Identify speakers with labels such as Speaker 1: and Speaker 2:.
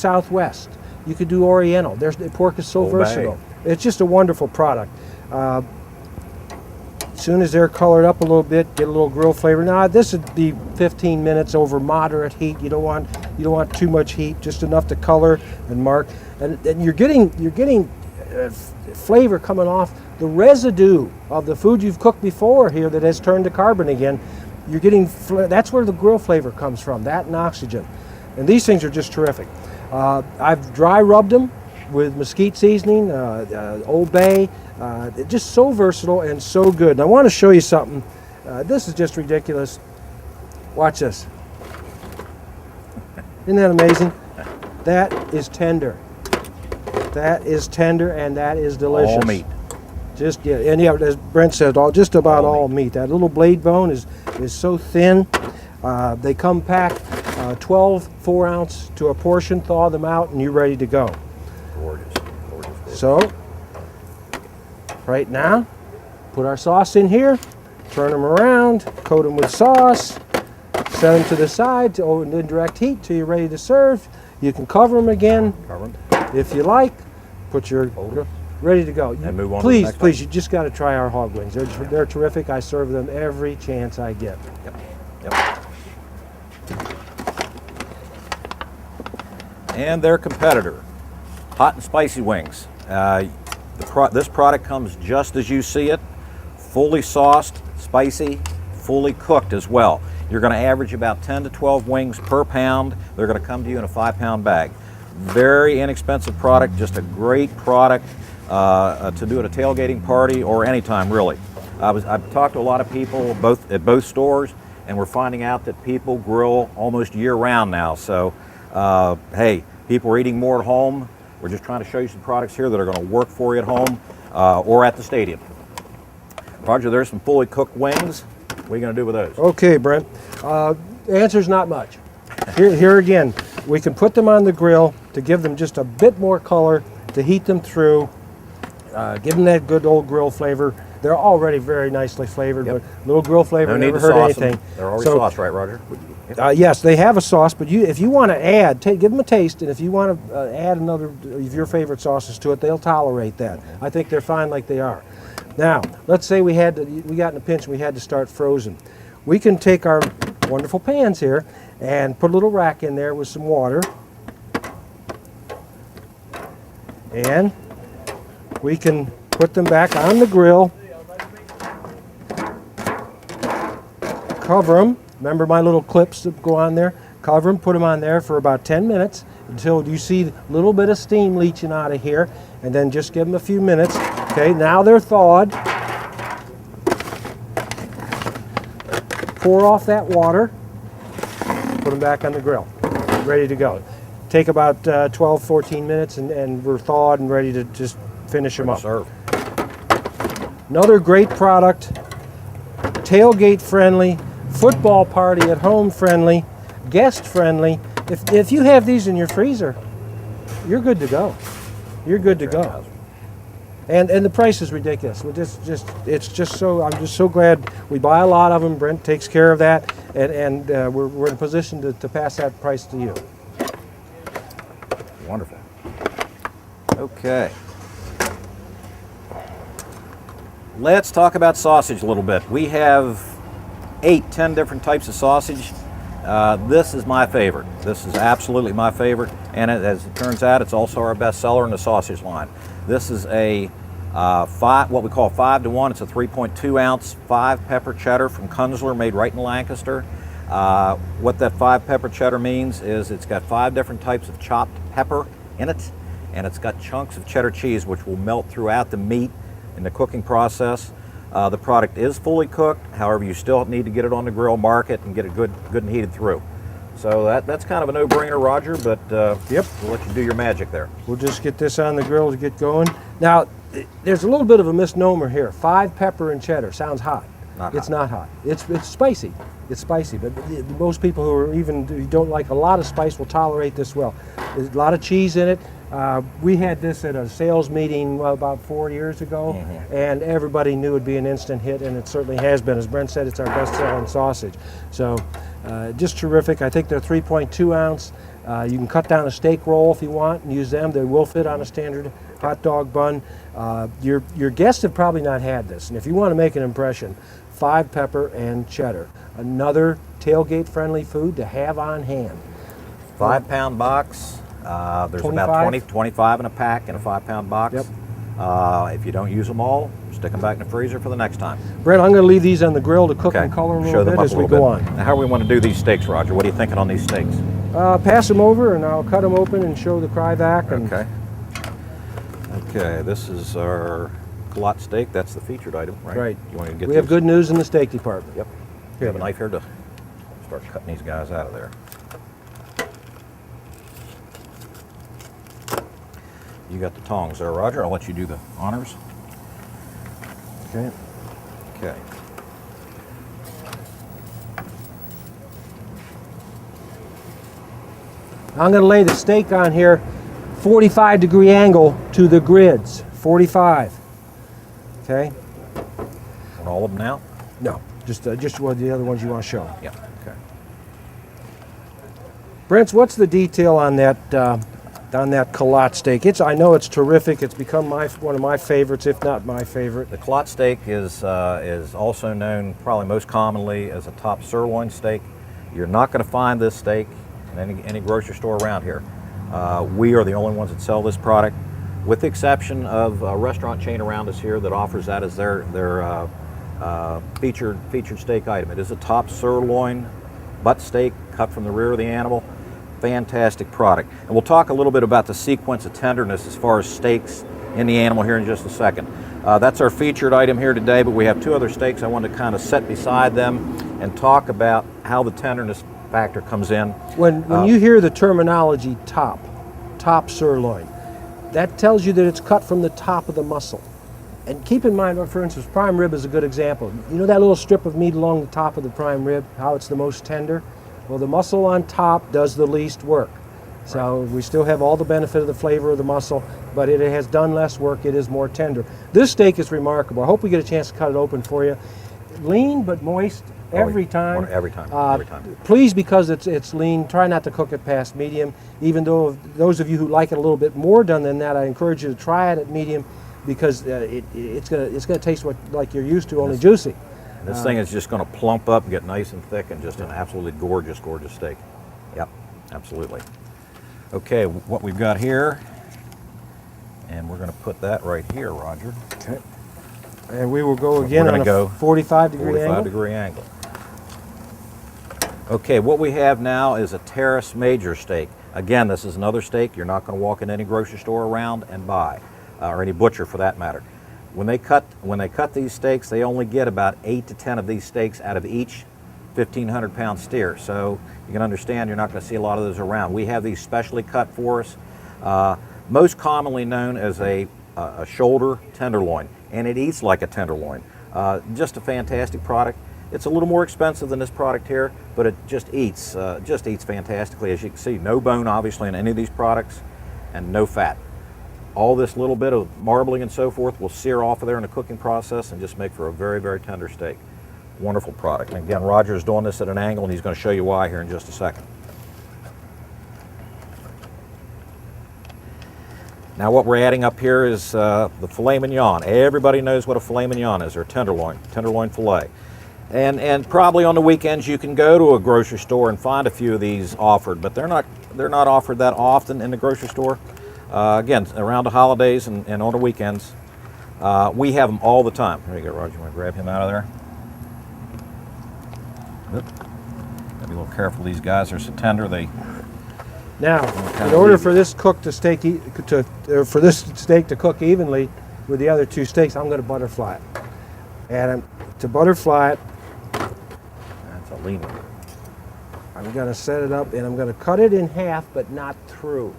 Speaker 1: Southwest. You could do Oriental. Pork is so versatile. It's just a wonderful product. As soon as they're colored up a little bit, get a little grill flavor. Now this would be 15 minutes over moderate heat. You don't want too much heat, just enough to color and mark. And you're getting flavor coming off the residue of the food you've cooked before here that has turned to carbon again. You're getting, that's where the grill flavor comes from, that and oxygen. And these things are just terrific. I've dry rubbed them with mesquite seasoning, Old Bay. Just so versatile and so good. And I want to show you something. This is just ridiculous. Watch this. Isn't that amazing? That is tender. That is tender and that is delicious.
Speaker 2: All meat.
Speaker 1: Just and yeah, as Brent said, just about all meat. That little blade bone is so thin. They come packed 12 4-ounce to a portion. Thaw them out and you're ready to go.
Speaker 2: Gorgeous, gorgeous, gorgeous.
Speaker 1: So right now, put our sauce in here, turn them around, coat them with sauce, set them to the side to indirect heat till you're ready to serve. You can cover them again if you like. Put your ready to go.
Speaker 2: And move on.
Speaker 1: Please,
Speaker 2: to the next
Speaker 1: please, you just got to try our hog wings. They're terrific. I serve them every chance I get.
Speaker 2: Yep. And their competitor, hot and spicy wings. This product comes just as you see it, fully sauced, spicy, fully cooked as well. You're going to average about 10 to 12 wings per pound. They're going to come to you in a 5-pound bag. Very inexpensive product, just a great product to do at a tailgating party or anytime really. I've talked to a lot of people at both stores, and we're finding out that people grill almost year-round now. So, hey, people are eating more at home. We're just trying to show you some products here that are going to work for you at home or at the stadium. Roger, there's some fully cooked wings. What are you going to do with those?
Speaker 1: Okay, Brent. The answer's not much. Here again, we can put them on the grill to give them just a bit more color, to heat them through, give them that good old grill flavor. They're already very nicely flavored, but a little grill flavor never hurt anything.
Speaker 2: They're already sauced, right, Roger?
Speaker 1: Yes, they have a sauce, but if you want to add, give them a taste, and if you want to add another of your favorite sauces to it, they'll tolerate that. I think they're fine like they are. Now, let's say we got in a pinch and we had to start frozen. We can take our wonderful pans here and put a little rack in there with some water, and we can put them back on the grill, cover them. Remember my little clips that go on there? Cover them, put them on there for about 10 minutes until you see a little bit of steam leaching out of here, and then just give them a few minutes. Okay, now they're thawed. Pour off that water, put them back on the grill, ready to go. Take about 12, 14 minutes and we're thawed and ready to just finish them up.
Speaker 2: Serve.
Speaker 1: Another great product, tailgate friendly, football party at home friendly, guest friendly. If you have these in your freezer, you're good to go. You're good to go. And the price is ridiculous. I'm just so glad we buy a lot of them. Brent takes care of that, and we're in a position to pass that price to you.
Speaker 2: Wonderful. Okay. Let's talk about sausage a little bit. We have 8-10 different types of sausage. This is my favorite. This is absolutely my favorite, and as it turns out, it's also our best seller in the sausage line. This is a what we call 5-to-1. It's a 3.2-ounce 5-pepper cheddar from Kunzler, made right in Lancaster. What that 5-pepper cheddar means is it's got 5 different types of chopped pepper in it, and it's got chunks of cheddar cheese which will melt throughout the meat in the cooking process. The product is fully cooked. However, you still need to get it on the grill, mark it, and get it good and heated through. So that's kind of a no-brainer, Roger, but
Speaker 1: yep,
Speaker 2: we'll let you do your magic there.
Speaker 1: We'll just get this on the grill to get going. Now, there's a little bit of a misnomer here. 5 pepper and cheddar sounds hot. It's not hot. It's spicy. It's spicy, but most people who don't like a lot of spice will tolerate this well. There's a lot of cheese in it. We had this at a sales meeting about 4 years ago, and everybody knew it would be an instant hit, and it certainly has been. As Brent said, it's our best-selling sausage. So just terrific. I think they're 3.2 ounce. You can cut down a steak roll if you want and use them. They will fit on a standard hot dog bun. Your guests have probably not had this, and if you want to make an impression, 5 pepper and cheddar. Another tailgate-friendly food to have on hand.
Speaker 2: 5-pound box. There's
Speaker 1: 25?
Speaker 2: about 25 in a pack in a 5-pound box.
Speaker 1: Yep.
Speaker 2: If you don't use them all, stick them back in the freezer for the next time.
Speaker 1: Brett, I'm going to leave these on the grill to cook
Speaker 2: Okay.
Speaker 1: and color a
Speaker 2: Show
Speaker 1: little
Speaker 2: them
Speaker 1: bit
Speaker 2: up
Speaker 1: as
Speaker 2: a
Speaker 1: we
Speaker 2: little
Speaker 1: go
Speaker 2: bit.
Speaker 1: on.
Speaker 2: Now, how do we want to do these steaks, Roger? What are you thinking on these steaks?
Speaker 1: Pass them over and I'll cut them open and show the Cryovac. And
Speaker 2: Okay. Okay, this is our culotte steak. That's the featured item, right?
Speaker 1: Right.
Speaker 2: You want to get
Speaker 1: we have
Speaker 2: these?
Speaker 1: good news in the steak department.
Speaker 2: Yep. You have a knife here to start cutting these guys out of there. You got the tongs there, Roger. I'll let you do the honors.
Speaker 1: Okay.
Speaker 2: Okay.
Speaker 1: I'm going to lay the steak on here, 45-degree angle to the grids. 45. Okay.
Speaker 2: Want all of them now?
Speaker 1: No, just what the other ones you want to show.
Speaker 2: Yeah. Okay.
Speaker 1: Brent, what's the detail on that culotte steak? I know it's terrific. It's become one of my favorites, if not my favorite.
Speaker 2: The culotte steak is also known probably most commonly as a top sirloin steak. You're not going to find this steak in any grocery store around here. We are the only ones that sell this product, with the exception of a restaurant chain around us here that offers that as their featured steak item. It is a top sirloin butt steak cut from the rear of the animal. Fantastic product. And we'll talk a little bit about the sequence of tenderness as far as steaks in the animal here in just a second. That's our featured item here today, but we have 2 other steaks I want to kind of set beside them and talk about how the tenderness factor comes in.
Speaker 1: When you hear the terminology top sirloin, that tells you that it's cut from the top of the muscle. And keep in mind, for instance, prime rib is a good example. You know that little strip of meat along the top of the prime rib, how it's the most tender? Well, the muscle on top does the least work. So we still have all the benefit of the flavor of the muscle, but it has done less work. It is more tender. This steak is remarkable. I hope we get a chance to cut it open for you. Lean but moist every time.
Speaker 2: Every time.
Speaker 1: Please, because it's lean, try not to cook it past medium. Even though those of you who like it a little bit more done than that, I encourage you to try it at medium, because it's gonna taste like you're used to, only juicy.
Speaker 2: This thing is just going to plump up and get nice and thick and just an absolutely gorgeous, gorgeous steak. Yep, absolutely. Okay, what we've got here, and we're going to put that right here, Roger.
Speaker 1: Okay. And we will go again
Speaker 2: We're
Speaker 1: on
Speaker 2: gonna
Speaker 1: a
Speaker 2: go
Speaker 1: 45-degree angle.
Speaker 2: 45-degree angle. Okay, what we have now is a Terrace Major steak. Again, this is another steak you're not going to walk in any grocery store around and buy, or any butcher for that matter. When they cut these steaks, they only get about 8 to 10 of these steaks out of each 1,500-pound steer. So you can understand you're not going to see a lot of those around. We have these specially cut for us, most commonly known as a shoulder tenderloin, and it eats like a tenderloin. Just a fantastic product. It's a little more expensive than this product here, but it just eats fantastically. As you can see, no bone obviously in any of these products, and no fat. All this little bit of marbling and so forth will sear off of there in the cooking process and just make for a very, very tender steak. Wonderful product. And again, Roger's doing this at an angle, and he's going to show you why here in just a second. Now what we're adding up here is the filet mignon. Everybody knows what a filet mignon is, or tenderloin filet. And probably on the weekends you can go to a grocery store and find a few of these offered, but they're not offered that often in the grocery store. Again, around the holidays and on the weekends, we have them all the time. There you go, Roger. You want to grab him out of there? Oop. Gotta be a little careful. These guys are so tender.
Speaker 1: Now, in order for this steak to cook evenly with the other 2 steaks, I'm going to butterfly it. And to butterfly it,
Speaker 2: That's a lean one.
Speaker 1: I'm going to set it up and I'm going to cut it in half, but not through.